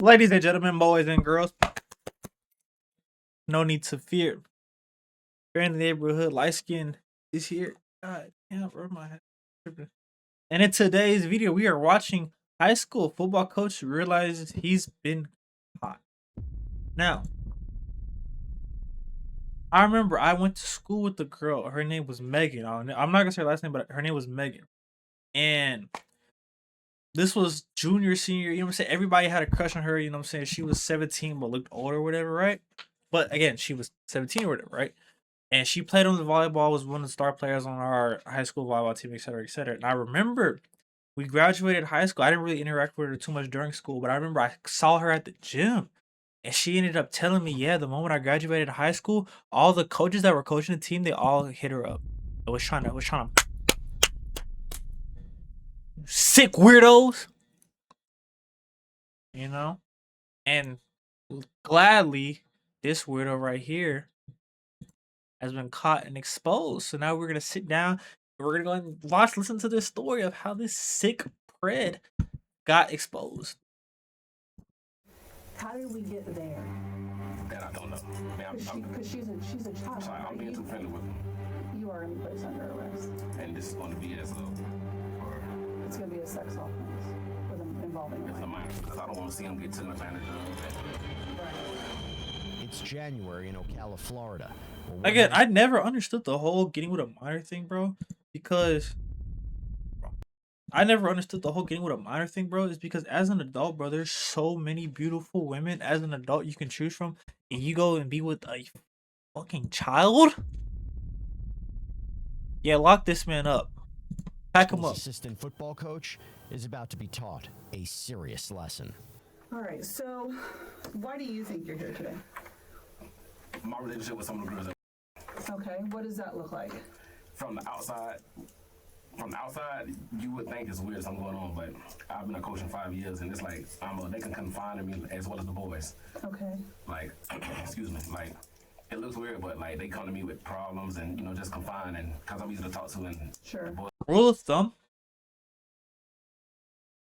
Ladies and gentlemen, boys and girls, no need to fear. You're in the neighborhood, light skin is here. God damn, bro, my head tripping. And in today's video, we are watching high school football coach realizes he's been caught. Now, I remember I went to school with the girl. Her name was Megan. I'm not gonna say her last name, but her name was Megan. And this was junior, senior, you know what I'm saying? Everybody had a crush on her, you know what I'm saying? She was 17 but looked older or whatever, right? But again, she was 17 or whatever, right? And she played on the volleyball, was one of the star players on our high school volleyball team, et cetera, et cetera. And I remember we graduated high school. I didn't really interact with her too much during school, but I remember I saw her at the gym. And she ended up telling me, yeah, the moment I graduated high school, all the coaches that were coaching the team, they all hit her up. It was trying to sick weirdos, you know? And gladly, this weirdo right here has been caught and exposed. So now we're gonna sit down and we're gonna go and listen to this story of how this sick pred got exposed. How did we get there? That I don't know. Because she's a child. Sorry, I'm being too friendly with him. You are going to be placed under arrest. And this is going to be as It's going to be a sex offense with an involving a minor. Because I don't want to see him get taken advantage of. It's January in Ocala, Florida. Again, I never understood the whole getting with a minor thing, bro. Because I never understood the whole getting with a minor thing, bro. Is because as an adult, bro, there's so many beautiful women as an adult you can choose from, and you go and be with a fucking child. Yeah, lock this man up. Pack him up. Assistant football coach is about to be taught a serious lesson. All right, so why do you think you're here today? My relationship with some of the girls. Okay, what does that look like? From the outside, you would think it's weird something going on, but I've been a coach in 5 years, and it's like they can confine me as well as the boys. Okay. Like, excuse me, like it looks weird, but like they come to me with problems and just confine, and because I'm easy to talk to, and sure. Rule of thumb.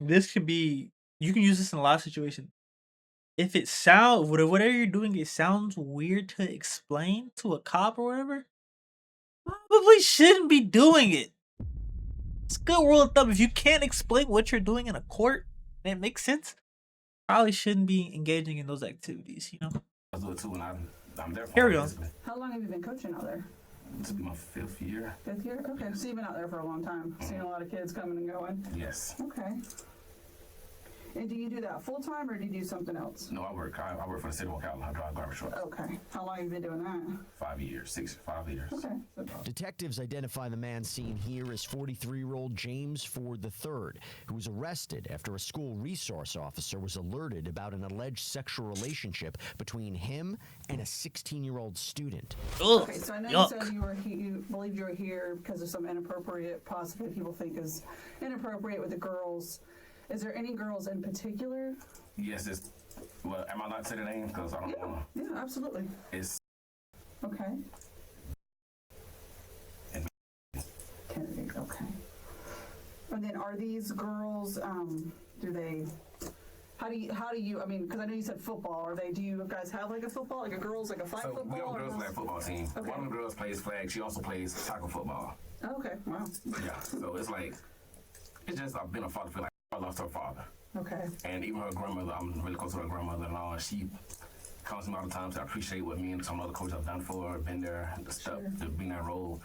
This could be. You can use this in a lot of situations. If it sounds whatever you're doing, it sounds weird to explain to a cop or whatever. Probably shouldn't be doing it. It's a good rule of thumb. If you can't explain what you're doing in a court and it makes sense, probably shouldn't be engaging in those activities, you know? I do it too, and I'm there for Carry on. How long have you been coaching out there? This will be my 5th year. 5th year? Okay, so you've been out there for a long time. Seen a lot of kids coming and going. Yes. Okay. And do you do that full time or do you do something else? No, I work for the city of Ocala. I drive garbage trucks. Okay. How long have you been doing that? 5 years, 5 years. Okay. Detectives identify the man seen here as 43-year-old James Ford III, who was arrested after a school resource officer was alerted about an alleged sexual relationship between him and a 16-year-old student. Ugh, Okay, so I know yuck. you said you believed you were here because of some inappropriate, possibly people think is inappropriate with the girls. Is there any girls in particular? Yes, well, am I allowed to say the name? Because I don't want to. Yeah, absolutely. It's Okay. Kennedy, okay. And then are these girls, how do you, I mean, because I know you said football, do you guys have like a football, like a girls, like a flag football? We have a girls flag football team. Okay. One of the girls plays flag. She also plays tackle football. Oh, okay, wow. Yeah, so it's just I've been a father feel like I lost her father. Okay. And even her grandmother, I'm really close to her grandmother-in-law, and she comes to me all the time to appreciate what me and some other coaches have done for her, been there, the stuff, to be in that role.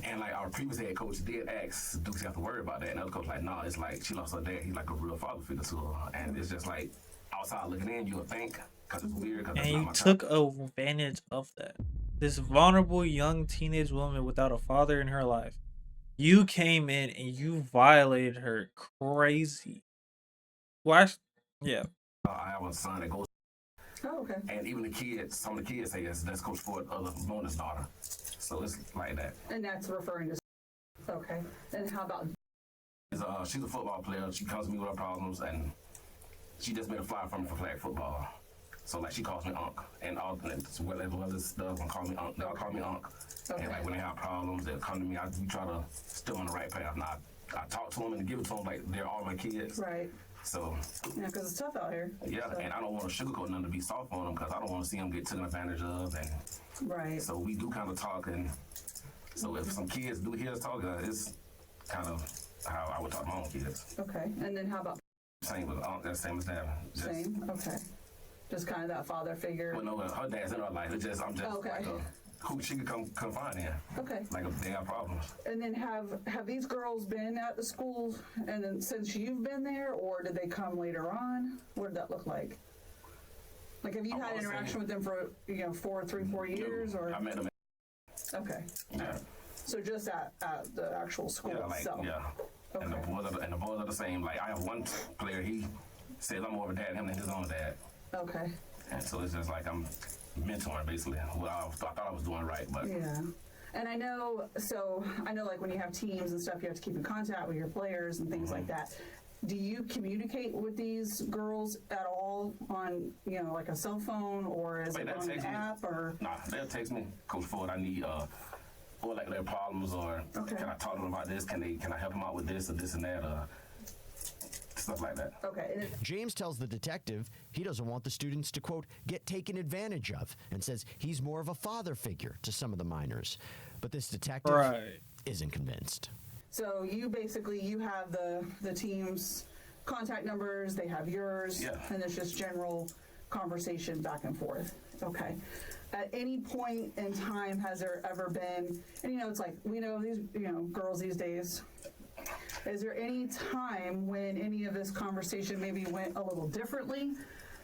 And like our previous head coach did ask, do we have to worry about that? And the other coach like, nah, it's like she lost her dad. He's like a real father figure to her. And it's just like outside looking in, you would think, because it's weird. Cause And it's you not my took advantage of that. This vulnerable young teenage woman without a father in her life. You came in and you violated her. Crazy. Why? Yeah. I have a son that goes. Oh, okay. And even the kids, some of the kids say that's Coach Ford's other bonus daughter. So it's like that. And that's referring to, okay. And how about? She's a football player. She comes to me with her problems, and she just made a flyer for me for flag football. So like she calls me Unc, and all as well as stuff, and call me Unc. They'll call me Unc. Okay. And like when they have problems, they'll come to me. We try to still on the right path. Now I talk to them and give it to them like they're all my kids. Right. So Yeah, because it's tough out here. yeah, So, and I don't want to sugarcoat nothing to be soft on them because I don't want to see them get taken advantage of. And right. so we do kind of talk, and so if some kids do hear us talk, it's kind of how I would talk to my own kids. Okay. And then how about Same with that's same as that. Just, same? Okay. Just kind of that father figure. Well, no, her dad's in her life. It's just I'm just Okay. like who she could come confide in. Okay. Like if they have problems. And then have these girls been at the school and then since you've been there, or did they come later on? What did that look like? Like, have you I had wanna interaction say- with them for 4 years, or I met them. okay? Yeah, So just at the actual school yeah, like itself. yeah. And the Okay. boys are the same. Like I have one player. He says I'm more of a dad to him than his own dad. Okay. And so it's just like I'm mentoring basically. Well, I thought I was doing right, but Yeah. And I know like when you have teams and stuff, you have to keep in contact with your players and things like that. Do you communicate with these girls at all on, like a cell phone, or is Wait, it they'll on an text me. app, or? nah, they'll text me, Coach Ford, I need or like their problems, or Okay. can I talk to them about this? Can I help them out with this or this and that, stuff like that. Okay. And James tells the detective he doesn't want the students to, quote, get taken advantage of, and says he's more of a father figure to some of the minors. But this detective Right. isn't convinced. so you have the team's contact numbers, they have yours, Yeah. and it's just general conversation back and forth. Okay. At any point in time, has there ever been, and it's like, we know these, girls these days, is there any time when any of this conversation maybe went a little differently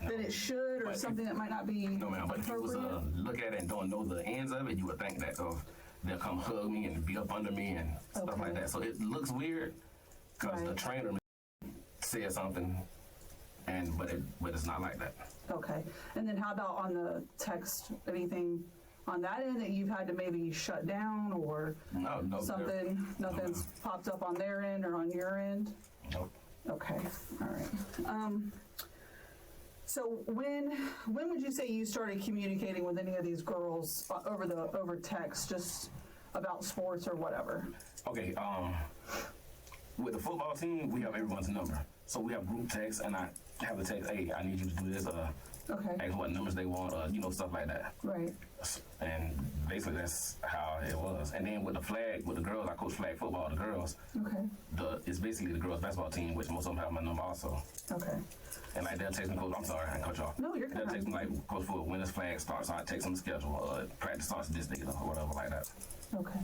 than it should, or But something that might not be No, man, but if you was appropriate? look at it and don't know the ends of it, you would think that they'll come hug me and be up under me and stuff Okay. like that. So it looks weird because the Right. trainer said something, but it's not like that. Okay. And then how about on the text, anything on that end that you've had to maybe shut down, or No, nothing's popped up on their end or on your end? Nope. Okay, all right. So when would you say you started communicating with any of these girls over text, just about sports or whatever? Okay, with the football team, we have everyone's number. So we have group text, and I have the text, hey, I need you to do this, Okay, ask what numbers they want, stuff like that. right. And basically that's how it was. And then with the girls, I coach flag football, the girls, Okay, it's basically the girls basketball team, which most of them have my number also. okay. And like they'll text me, Coach, I'm sorry, I cut you off. No, you're They'll good. text me like, Coach, for when this flag starts, I text them the schedule, practice starts this day or whatever like that. Okay.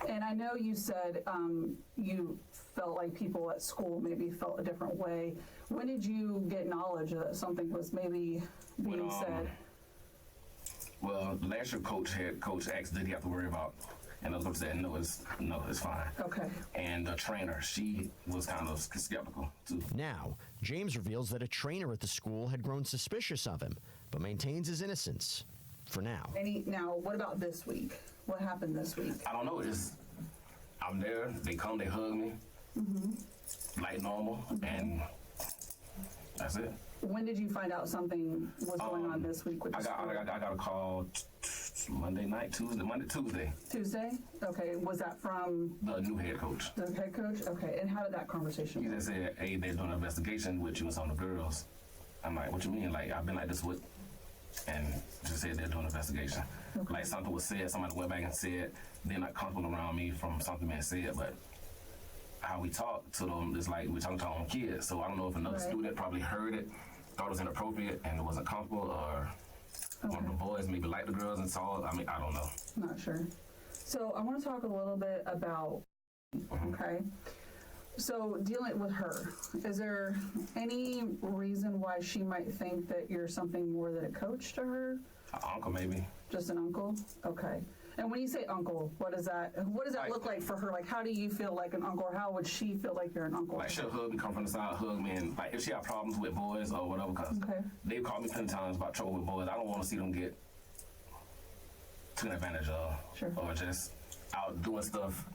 And I know you said you felt like people at school maybe felt a different way. When did you get knowledge that something was maybe being said? Well, last year coach asked, did he have to worry about? And the coach said, no, it's fine. Okay. And the trainer, she was kind of skeptical too. Now, James reveals that a trainer at the school had grown suspicious of him, but maintains his innocence for now. Now, what about this week? What happened this week? I don't know. I'm there. They come. They hug me, like normal, and that's it. When did you find out something was going on this week with the I school? got a call Tuesday. Tuesday? Okay. Was that from The new head coach. the head coach? Okay. And how did that conversation He go? just said, "Hey, they're doing an investigation with you and some of the girls." I'm like, "What you mean? Like I've been like this with?" And just said they're doing an investigation. Okay. Like something was said. Somebody went back and said they're not comfortable around me from something being said, but. How we talk to them is like we're talking to our own kids. So I don't know if another Right. student probably heard it, thought it was inappropriate, and it wasn't comfortable, or one of the boys maybe liked the girls and saw it. I mean, I don't know. Not sure. So I want to talk a little bit about, okay? So dealing with her, is there any reason why she might think that you're something more than a coach to her? Uncle maybe. Just an uncle? Okay. And when you say uncle, what does that look like for her? Like, how do you feel like an uncle, or how would she feel like you're an uncle? Like she'll hug me, come from the side, hug me, and like if she have problems with boys or whatever, cause Okay. they've called me plenty times about trouble with boys. I don't want to see them get taken advantage of, Sure. or just out doing stuff.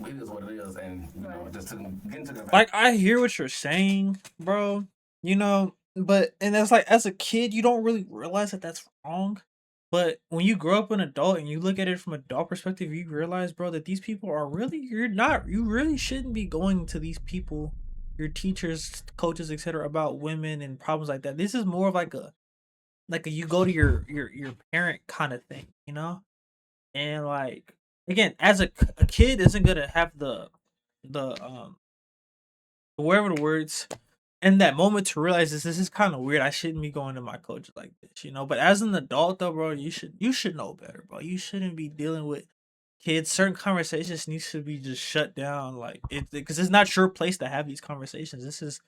It is what it is, and Right. just getting taken advantage. Like, I hear what you're saying, bro. But and it's like, as a kid, you don't really realize that that's wrong. But when you grow up an adult and you look at it from an adult perspective, you realize, bro, that these people are really, you really shouldn't be going to these people your teachers, coaches, etc. about women and problems like that. This is more of like a you go to your parent kind of thing, you know? And like again, as a kid isn't gonna have the whatever the words in that moment to realize this is kind of weird. I shouldn't be going to my coach like this, you know. But as an adult, though, bro, you should know better, bro. You shouldn't be dealing with kids. Certain conversations needs to be just shut down, like it because it's not your place to have these conversations. This is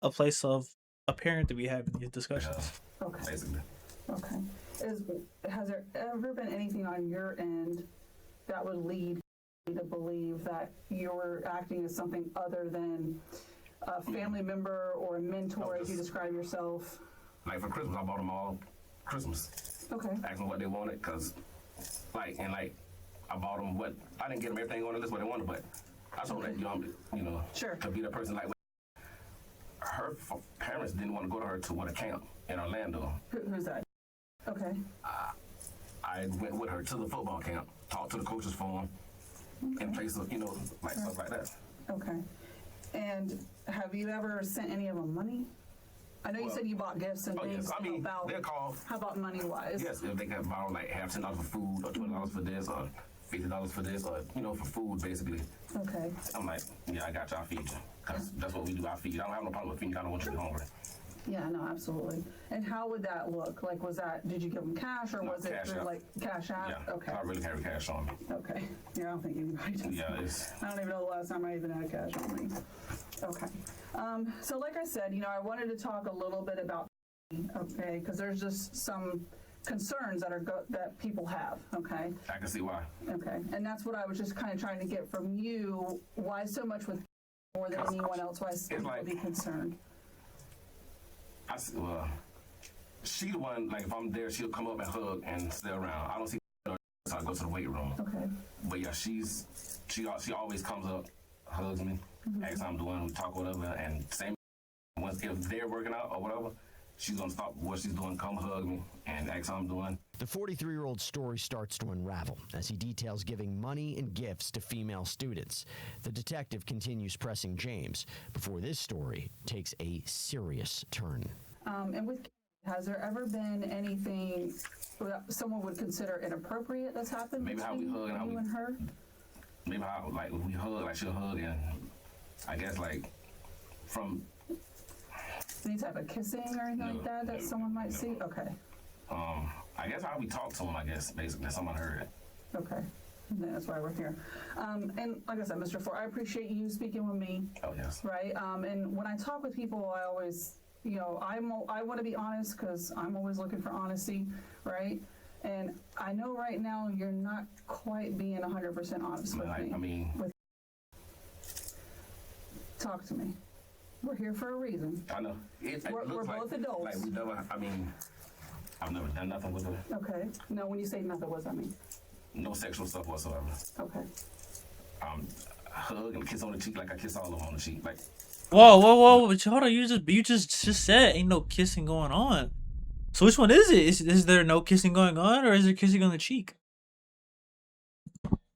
a place of a parent to be having these discussions. Okay. Basically. Okay. Has there ever been anything on your end that would lead you to believe that you're acting as something other than a family member or a mentor, as you describe yourself? Like for Christmas, I bought them all Christmas. Okay. Asked them what they wanted, cause I bought them what I didn't get them everything on the list what they wanted, but I told that Sure. to be the person like her parents didn't want to go to her to a camp in Orlando. Who's that? Okay. I went with her to the football camp, talked to the coaches for them, in place of like stuff like that. Okay. And have you ever sent any of them money? I know you said you bought gifts and things. Yes, I mean they'll call. How about money wise? Yes, if they can borrow like have $10 for food or $20 for this or $50 for this or for food basically. Okay. I'm like, yeah, I got you. I'll feed you, cause that's what we do. I feed you. I don't have no problem with feeding you. I don't want you to be hungry. Yeah, no, absolutely. And how would that look? Like, did you give them cash or No, was it cash through out. like cash out? Yeah, Okay. I really carry cash on me. Okay. Yeah, I don't think anybody does. Yeah, it's I don't even know the last time I even had cash on me. Okay. So like I said, I wanted to talk a little bit about, okay, because there's just some concerns that people have, okay? I can see why. Okay. And that's what I was just kind of trying to get from you. Why so much with more than anyone else? Why people like- be concerned? She the one, like if I'm there, she'll come up and hug and stay around. I don't see her, so I go to the weight room. Okay. But yeah, she always comes up, hugs me, asks how I'm doing, we talk whatever, and same if they're working out or whatever, she's gonna stop what she's doing, come hug me, and ask how I'm doing. The 43-year-old story starts to unravel as he details giving money and gifts to female students. The detective continues pressing James before this story takes a serious turn. Has there ever been anything that someone would consider inappropriate that's happened Maybe how we between hug and how you we- and her? Maybe how like if we hug, like she'll hug, and I guess like from Any type of kissing or anything like that No. someone might see? Okay. I guess how we talk to him, I guess basically someone heard it. Okay. And that's why we're here. And like I said, Mr. Ford, I appreciate you speaking with me, Oh yes. right? And when I talk with people, I always, I want to be honest because I'm always looking for honesty, right? And I know right now you're not quite being 100% honest with me. I mean, Talk to me. We're here for a reason. I know. It We're looks both adults. Like we never. I mean, I've never done nothing with her. Okay. No, when you say nothing, what does that mean? No sexual stuff whatsoever. Okay. Hug and kiss on the cheek like I kiss all of them on the cheek. Like Whoa! But hold on, you just said ain't no kissing going on. So which one is it? Is there no kissing going on, or is there kissing on the cheek?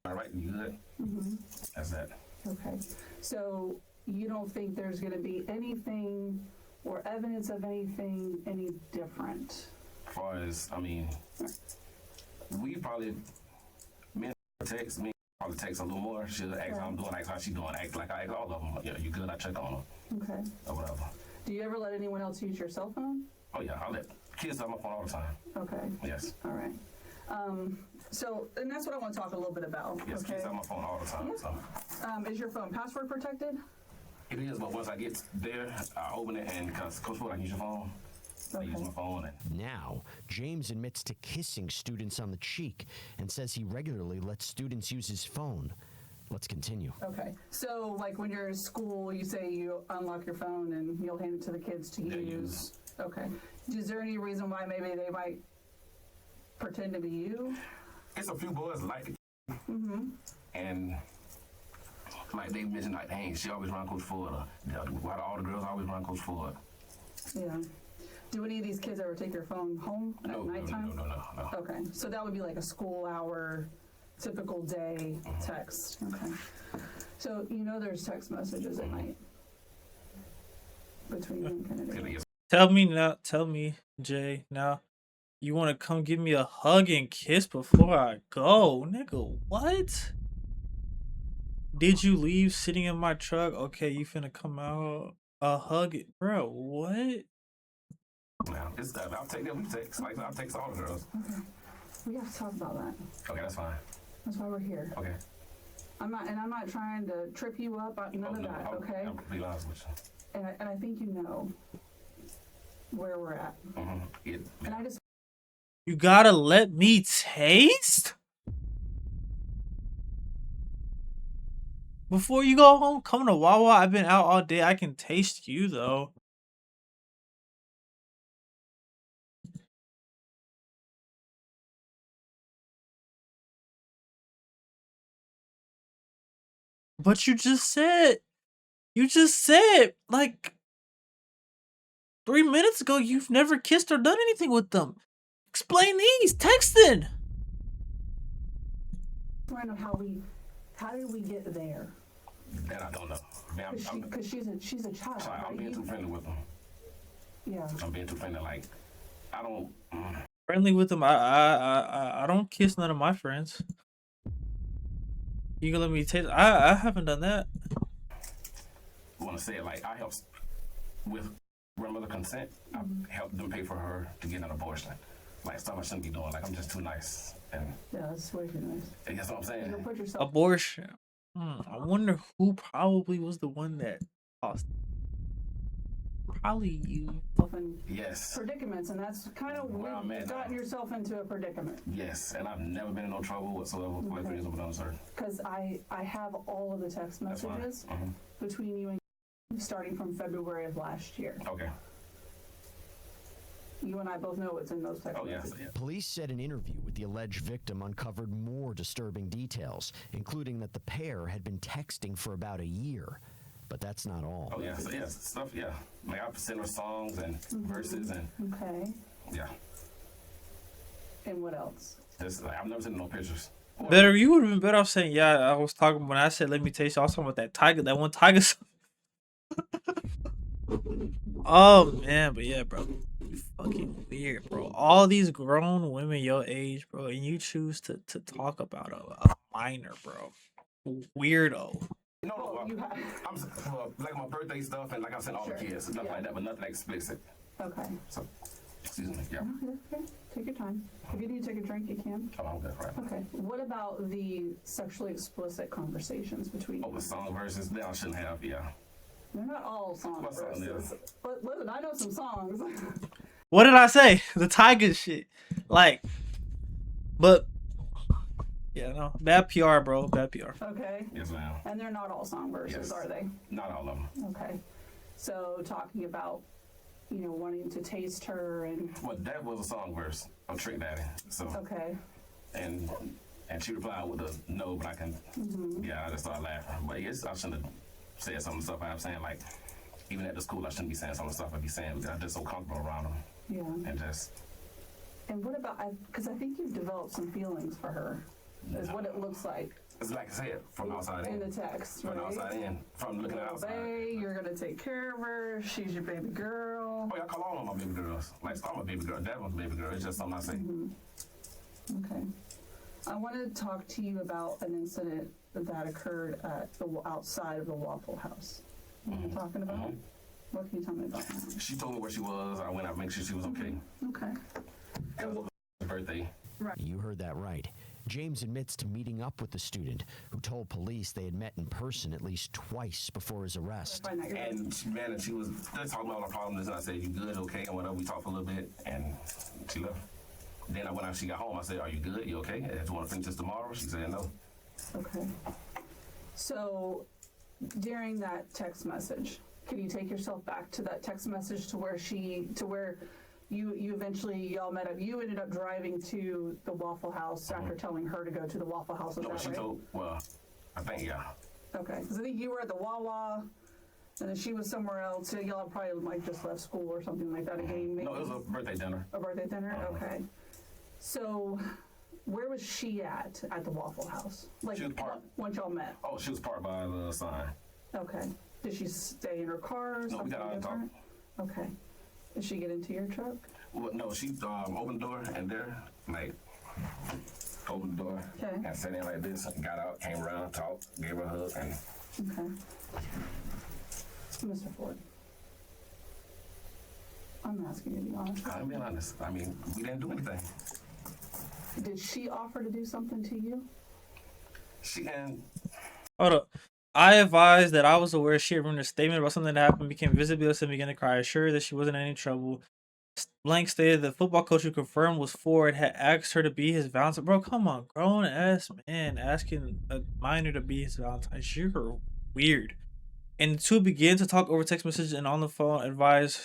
all right, you good? Mm-hmm. That's that. Okay. So you don't think there's going to be anything or evidence of anything any different? As far as I mean, we probably text me. Probably text a little more. She'll ask how I'm doing, ask how she doing, act like I ask all of them. Yeah, you good? I check on them Okay. or whatever. Do you ever let anyone else use your cell phone? Oh yeah, I let kids have my phone all the time. Okay. Yes. All right. And that's what I want to talk a little bit about. Yes, Okay. kids have my phone all the time. Yeah. So Is your phone password protected? it is, but once I get there, I open it and cause Coach Ford, I can use your phone. I use my phone and Now, James admits to kissing students on the cheek and says he regularly lets students use his phone. Let's continue. Okay. So, like when you're in school, you say you unlock your phone and you'll hand it to the kids to They use. use. Okay. Is there any reason why maybe they might pretend to be you? it's a few boys like it. Mm-hmm. And like they mentioned, like, dang, she always run Coach Ford. Why do all the girls always run Coach Ford? Yeah. Do any of these kids ever take their phone home at No. nighttime? No. Okay. So that would be like a school hour, typical day text. Okay. So there's text messages at night. between you and Kennedy. Yes. Tell me now. Tell me, Jay. Now, you want to come give me a hug and kiss before I go, nigga? What? Did you leave sitting in my truck? Okay, you finna come out. Hug it, bro. What? Now, it's I'll take that. We take like I'll take all the girls. Okay. We have to talk about that. Okay, that's fine. That's why we're here. Okay. I'm not trying to trip you up. None of that. Okay. I'll be honest with you. And I think you know where we're at. Mm-hmm. And I just. You gotta let me taste? Before you go home, come to Wawa. I've been out all day. I can taste you, though. But you just said, like, 3 minutes ago, you've never kissed or done anything with them. Explain these. Texting. I want to know how did we get there? That I don't know. Man, Because she's a child. I'm Right? being too friendly with them. Yeah. I'm being too friendly. Like, I don't. Friendly with them. I don't kiss none of my friends. You gonna let me taste? I haven't done that. I want to say it like I helped with grandmother consent. I helped them pay for her to get an abortion. Like stuff I shouldn't be doing. Like I'm just too nice. And Yeah, that's way too nice. that's what I'm saying. You'll put yourself. Abortion. I wonder who probably was the one that lost. Probably you. In Yes. predicaments, and that's kind of Where I'm at you've gotten now. yourself into a predicament. Yes, and I've never been in no trouble whatsoever with Okay. reasons with uncertain. Because I have all of the text That's fine. messages between you and starting from February of last year. Okay. You and I both know what's in those text Oh, yes. messages. Yeah. Police said an interview with the alleged victim uncovered more disturbing details, including that the pair had been texting for about a year. But that's not all. Oh, yes. Yes. Stuff, yeah. Like, I've sent her songs and verses and, Okay. yeah. And what else? Just, like, I've never seen no pictures. Better. You would have been better off saying, "Yeah." I was talking when I said, "Let me taste." I was talking about that one tiger. Oh man, but yeah, bro, you fucking weird, bro. All these grown women your age, bro, and you choose to talk about a minor, bro. Weirdo. No, Well, you have. like my birthday stuff and like I said, all Sure. the kids, stuff Yeah. like that, but nothing explicit. Okay. So, excuse me, yeah. Okay. Take your time. If you need to take a drink, you can. Oh, I'm good, right? Okay. What about the sexually explicit conversations between Oh, you? the song verses that I shouldn't have, yeah. They're not all song What song verses. is? But listen, I know some songs. What did I say? The tiger shit. Like, but yeah, no, bad PR, bro. Bad PR. Okay. Yes, ma'am. And they're not all song verses, Yes. are they? Not all of them. Okay. So talking about, wanting to taste her and Well, that was a song verse of Trick Daddy. So, okay. and she replied with a no, but I can, yeah, I just started laughing. But yes, I shouldn't have said some of the stuff I'm saying. Like, even at the school, I shouldn't be saying some of the stuff I be saying because I'm just so comfortable around them. Yeah. And just, And what about because I think you've developed some feelings for her, is what it looks like it's like I said, from outside in in. the text, From right? outside in. From looking at outside. Obey, you're gonna take care of her. She's your baby girl. Oh, yeah, I call all of my baby girls. Like, I'm a baby girl. That one's a baby girl. It's just something I say. Okay. I want to talk to you about an incident that occurred at outside of the Waffle House. You know what I'm talking about? What can you tell me about that? She told me where she was. I went out to make sure she was okay. Okay. It was her birthday. You heard that right. James admits to meeting up with the student, who told police they had met in person at least twice before his arrest. Find out your And she was just talking about all our problems. And I said, "You good? Okay?" And whatever. We talked for a little bit, and she left. Then I went out. She got home. I said, "Are you good? You okay? Do you want to finish this tomorrow?" She said, "No." Okay. So during that text message, can you take yourself back to that text message to where you eventually y'all met up? You ended up driving to the Waffle House after telling her to go to the Waffle House. Is No, that she right? told. Well, I think yeah. Okay, because I think you were at the Wawa, and then she was somewhere else. So y'all probably just left school or something like that again. Maybe No, it was a birthday dinner. a birthday dinner. Okay. So where was she at the Waffle House? Like She was parked. once y'all met. Oh, she was parked by the sign. Okay. Did she stay in her car or No, we something got out and talked. different? Okay. Did she get into your truck? Well, no, she opened the door and there, like, opened the door Okay. and sat in like this, got out, came around, talked, gave her a hug, and Okay. Mr. Ford. I'm asking you to be honest. I'm being honest. I mean, we didn't do anything. Did she offer to do something to you? She and Hold up. I advised that I was aware she had written a statement about something that happened, became visibly upset, and began to cry, assured that she wasn't in any trouble. Blank stated the football coach who confirmed was Ford had asked her to be his Valentine. Bro, come on, grown ass man asking a minor to be his Valentine. You're weird. And the two began to talk over text messages and on the phone. Advised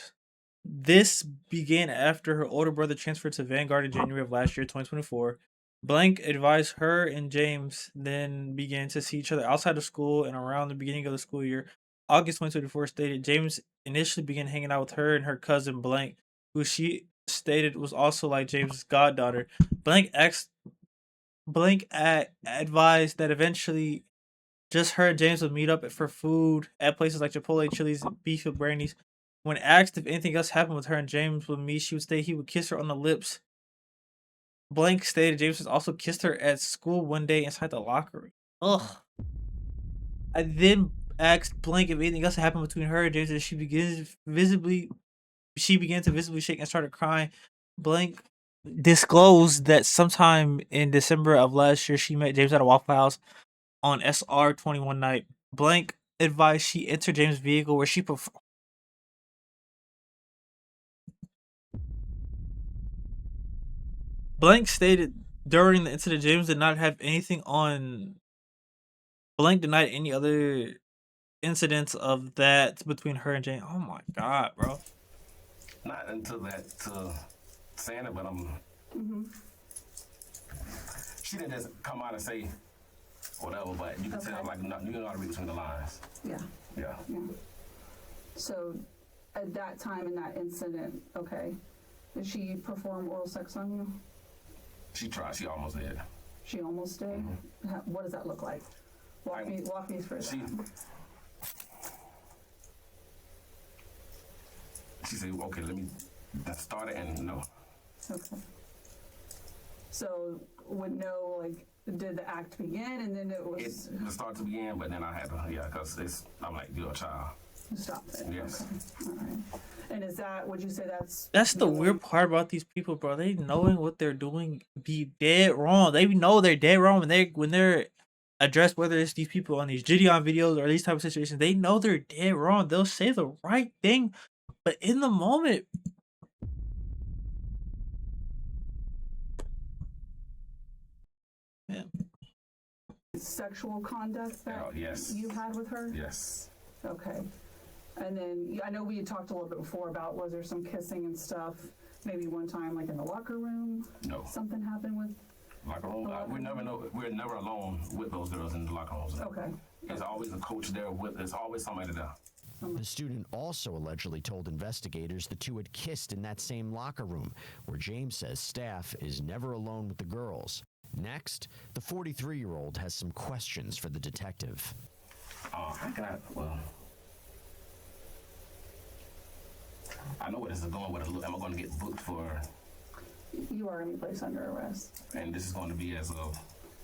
this began after her older brother transferred to Vanguard in January of last year, 2024. Blank advised her and James then began to see each other outside of school and around the beginning of the school year. August 2024 stated James initially began hanging out with her and her cousin Blank, who she stated was also like James's goddaughter. Advised that eventually just her and James would meet up for food at places like Chipotle, Chili's, Beef with Brandy's. When asked if anything else happened with her and James would meet, she would say he would kiss her on the lips. Blank stated James has also kissed her at school one day inside the locker room. Ugh. I then asked Blank if anything else happened between her and James, and she began to visibly shake and started crying. Blank disclosed that sometime in December of last year she met James at a Waffle House on SR 21 night. Blank advised she entered James' vehicle where she Blank stated during the incident James did not have anything on. Blank denied any other incidents of that between her and James. Oh my god, bro. not until that to saying it, but she didn't just come out and say whatever, but you can tell, like, you know how to read between the lines. Yeah. Yeah. Yeah. So, at that time in that incident, okay, did she perform oral sex on you? She tried. She almost did. She almost did? What does that look like? Walk me through She, that. she said, okay, let me start it, and no. Okay. So, would know, like, did the act begin and then it was... The start to begin, but then I had to, because I'm like, you're a child. Stop it. Yes. Okay. All right. And is that, would you say that's... That's the weird part about these people, bro. They knowing what they're doing be dead wrong. They know they're dead wrong when they're addressed, whether it's these people on these Gideon videos or these type of situations. They know they're dead wrong. They'll say the right thing, but in the moment, man. Sexual conduct that yes. you had with her? Yes. Okay. And then I know we had talked a little bit before about was there some kissing and stuff, maybe one time like in the locker room? No. Something happened with? Locker room? We're never alone with those girls in the locker rooms. Okay. There's always a coach there there's always somebody there. The student also allegedly told investigators the two had kissed in that same locker room, where James says staff is never alone with the girls. Next, the 43-year-old has some questions for the detective. How can I know where this is going, but am I going to get booked for, You are going to be placed under arrest. and this is going to be as of,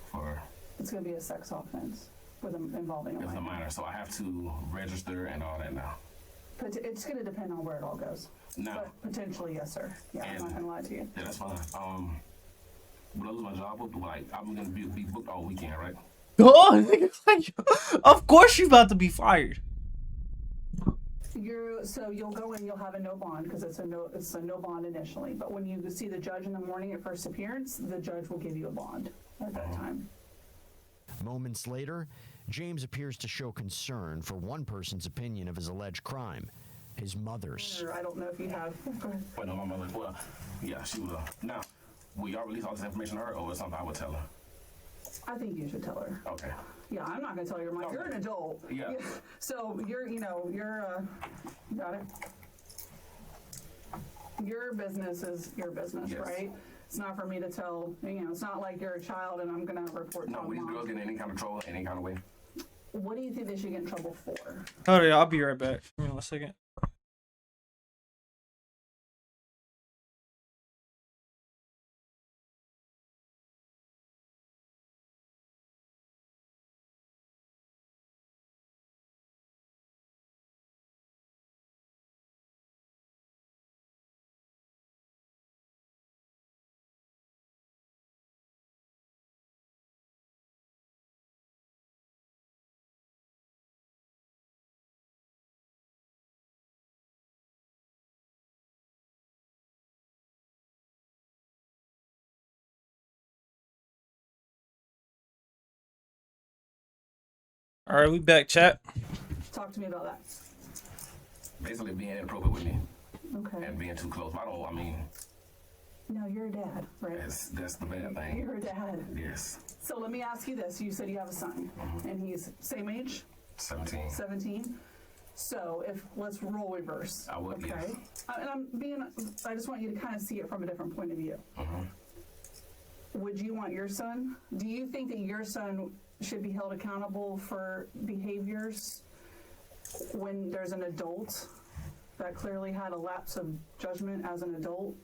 for, It's going to be a sex offense involving a as a minor. minor, so I have to register and all that now. But it's going to depend on where it all goes. Now, But potentially, yes, sir. Yeah, I'm not going to lie to you. yeah, that's fine. When I lose my job, like, I'm going to be booked all weekend, right? Oh, of course you're about to be fired. So you'll go in, you'll have a no bond because it's a no bond initially. But when you see the judge in the morning at first appearance, the judge will give you a bond at that time. Moments later, James appears to show concern for one person's opinion of his alleged crime, his mother's. I don't know if you have. Go ahead. But no, my mother, well, yeah, she was now, will y'all release all this information to her, or is something I would tell her? I think you should tell her. Okay. Yeah, I'm not gonna tell your mom. Okay. You're an adult. Yeah. So you got it. Your business is your business, Yes. right? It's not for me to tell. It's not like you're a child and I'm gonna report. No, to these mom. girls get in any kind of trouble, any kind of way. What do you think they should get in trouble for? Hold on, I'll be right back. Give me 1 second. All right, we back, chat. Talk to me about that. Basically being inappropriate with me Okay. and being too close. I mean, No, you're a dad, right? that's the bad thing. You're a dad. Yes. So let me ask you this. You said you have a son, and he's same age, 17. 17. So let's role reverse. I would, okay? yes. And I just want you to kind of see it from a different point of view. Would you want your son? Do you think that your son should be held accountable for behaviors when there's an adult that clearly had a lapse of judgment as an adult,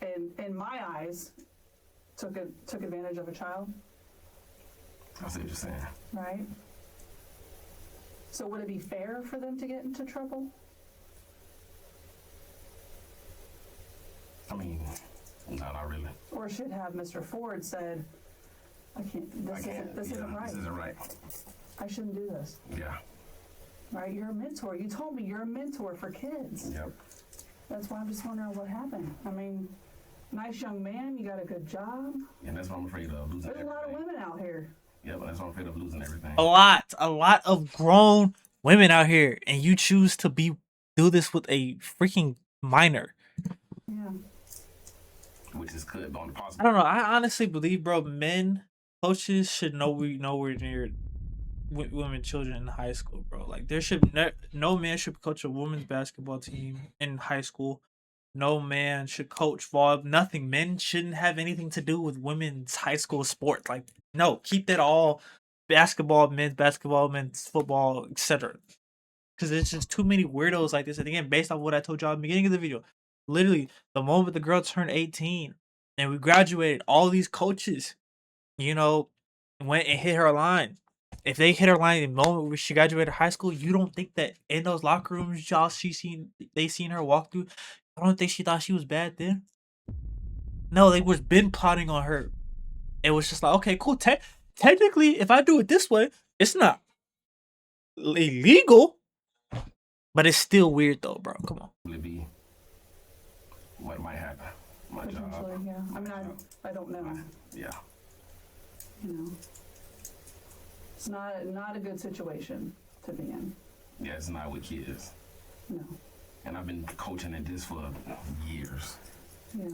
and in my eyes, took advantage of a child? I see what you're saying. Right? So would it be fair for them to get into trouble? I mean, no, not really. Or should have Mr. Ford said, this isn't right. This isn't right. I shouldn't do this. Yeah. Right? You're a mentor. You told me you're a mentor for kids. Yep. That's why I'm just wondering what happened. I mean, nice young man, you got a good job. And that's what I'm afraid of, losing There's a lot of women out here. Yeah, but that's what I'm afraid of, losing everything. A lot of grown women out here, and you choose to do this with a freaking minor. Yeah. Which is good, but on the I positive. don't know. I honestly believe, bro, coaches should nowhere near women, children in high school, bro. Like there should no man should coach a women's basketball team in high school. No man should coach volleyball. Nothing. Men shouldn't have anything to do with women's high school sports. Like no, keep that all basketball, men's football, etc. Because there's just too many weirdos like this. And again, based on what I told y'all at the beginning of the video, literally the moment the girl turned 18 and we graduated, all these coaches, went and hit her line. If they hit her line in the moment where she graduated high school, you don't think that in those locker rooms, y'all, they seen her walk through? I don't think she thought she was bad then. No, they was been plotting on her. It was just like, okay, cool. Technically, if I do it this way, it's not illegal, but it's still weird though, bro. Come on. Will it be what might happen? My job. Potentially, yeah. I mean, I don't know. Yeah. You know, it's not a good situation to be in. Yeah, it's not with kids. No. And I've been coaching at this for years. Yeah.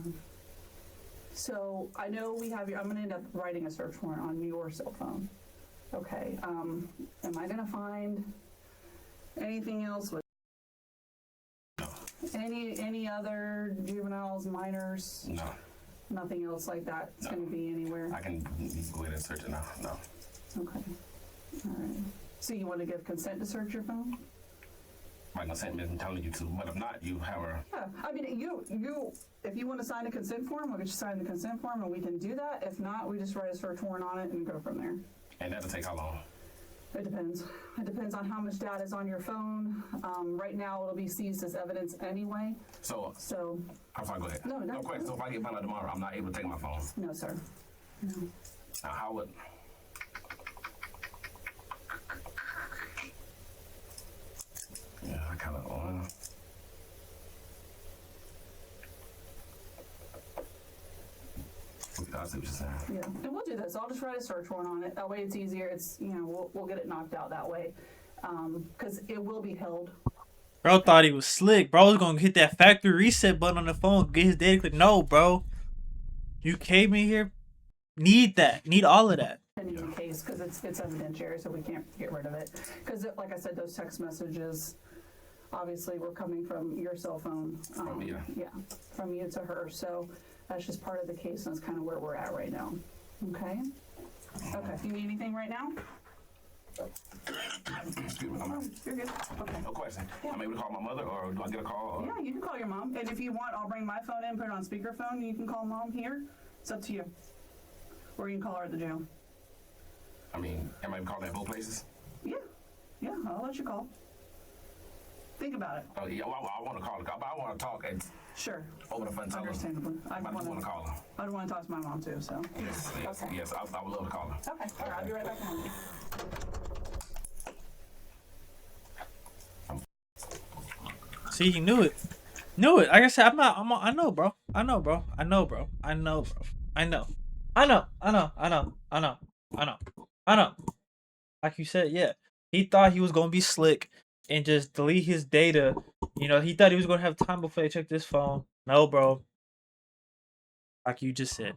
So I know we have I'm going to end up writing a search warrant on your cell phone. Okay. Am I going to find anything else with any other juveniles, minors? No. Nothing else like that. It's going to be anywhere. I can go ahead and search it now. No. Okay. All right. So you want to give consent to search your phone? My consent means I'm telling you to, but if not, you have a. Yeah. I mean, if you want to sign a consent form, we'll get you signed the consent form, and we can do that. If not, we just write a search warrant on it and go from there. And that'll take how long? It depends. It depends on how much data is on your phone. Right now, it'll be seized as evidence anyway. So I'm sorry. Go ahead. No, No question. So if I get found out tomorrow, I'm not able to take my phone. No, sir. No. Now, how would? Yeah, I kind of. I see what you're saying. Yeah, and we'll do this. I'll just write a search warrant on it. That way, it's easier. It's we'll get it knocked out that way, because it will be held. Bro thought he was slick. Bro was gonna hit that factory reset button on the phone, get his data click. No, bro. You came in here, need all of that. In any case, because it's evidentiary, so we can't get rid of it. Because, like I said, those text messages obviously were coming from your cell phone. Yeah, from you to her. So that's just part of the case, and that's kind of where we're at right now. Okay. Okay. You need anything right now? Excuse me. You're good. Okay. No question. Yeah. I'm able to call my mother, or do I get a call? Or? Yeah, you can call your mom, and if you want, I'll bring my phone in, put it on speakerphone, and you can call mom here. It's up to you. Or you can call her at the jail. I mean, am I able to call at both places? Yeah, I'll let you call. Think about it. Oh yeah, well, I want to call her, but I want to talk Sure. over the phone. Understandably. I just want to call her. I'd want to talk to my mom too, so. Yes, Okay. yes. I would love to call her. Okay, all right, I'll be right back home. See, he knew it. Like I said, I know, bro. like you said, yeah, he thought he was gonna be slick and just delete his data. You know, he thought he was gonna have time before they checked his phone. No, bro. Like you just said,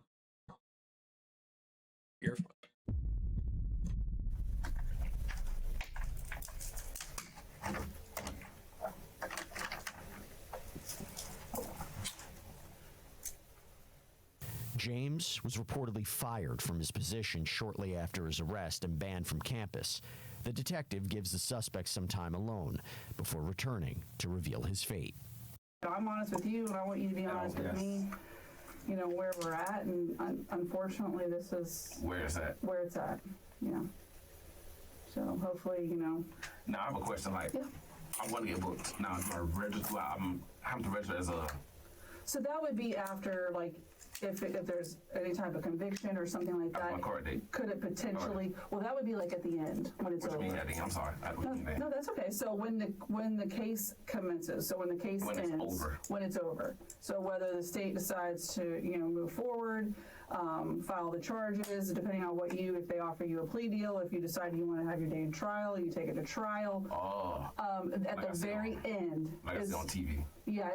you're fucked. James was reportedly fired from his position shortly after his arrest and banned from campus. The detective gives the suspect some time alone before returning to reveal his fate. I'm honest with you, and I want you to be honest with me. You know where we're at, and unfortunately, this is Where is that? where it's at. Yeah. So hopefully, you know. Now I have a question. Like, Yeah. I'm going to get booked. Now, do I register? I'm having to register as a. So that would be after, like, if there's any type of conviction or something like After that. my court date. Could it potentially? Well, that would be like at the end when it's What you over. mean, Eddie? I'm sorry. No, that's okay. So when the case commences, so when the case When it's ends, over. when it's over. So whether the state decides to, you know, move forward, file the charges, depending on if they offer you a plea deal, if you decide you want to have your day in trial, you take it to trial. Oh. At Like I the see very end Like I is, see on TV.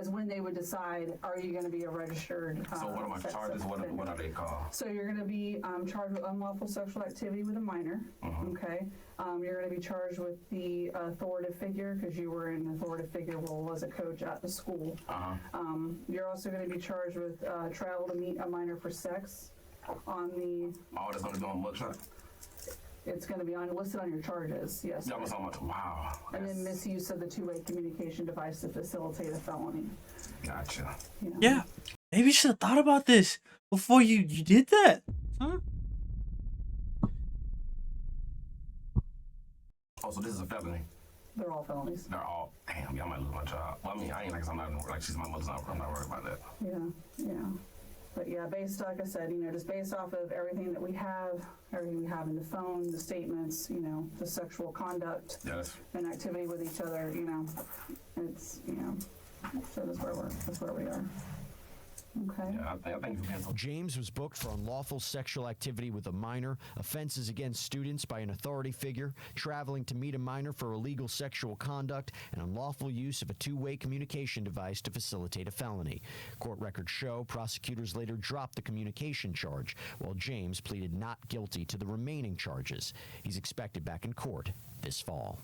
is when they would decide, are you going to be a registered So what are my sex charges? What offender? are they called? So you're going to be charged with unlawful sexual activity with a minor, okay? You're going to be charged with the authoritative figure because you were in an authoritative figure role as a coach at the school. You're also going to be charged with travel to meet a minor for sex. On the, Oh, that's going to be on mugshot? it's going to be listed on your charges, yes. Yeah, I was talking about, wow. And then That's- misuse of the two-way communication device to facilitate a felony. Gotcha. You know? Yeah, maybe you should have thought about this before you did that. Huh? Oh, so this is a felony. They're all felonies. They're all, damn, yeah, I might lose my job. Well, I mean, I ain't like, I'm not, like, she's my mother's not, I'm not worried about that. Yeah. But yeah, like I said, you know, just based off of everything that we have, everything we have in the phone, the statements, you know, the sexual conduct Yeah, that's, and activity with each other, you know, it's, you know, so that's where we are. Okay. yeah, I think you can. James was booked for unlawful sexual activity with a minor, offenses against students by an authority figure, traveling to meet a minor for illegal sexual conduct, and unlawful use of a two-way communication device to facilitate a felony. Court records show prosecutors later dropped the communication charge, while James pleaded not guilty to the remaining charges. He's expected back in court this fall.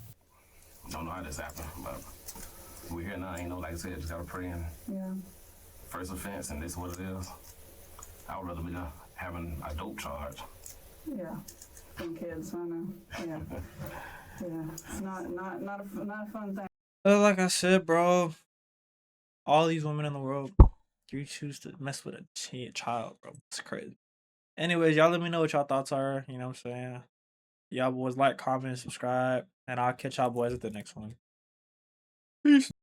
Don't know how this happened, but we're here now. Ain't no, like I said, just gotta pray and Yeah. first offense, and this is what it is. I would rather be having a dope charge. Yeah. From kids, I know. Yeah. Yeah. It's not a fun thing. But like I said, bro, all these women in the world, you choose to mess with a child, bro. It's crazy. Anyways, y'all let me know what y'all thoughts are. You know what I'm saying? Y'all boys like, comment, subscribe, and I'll catch y'all boys at the next one. Peace.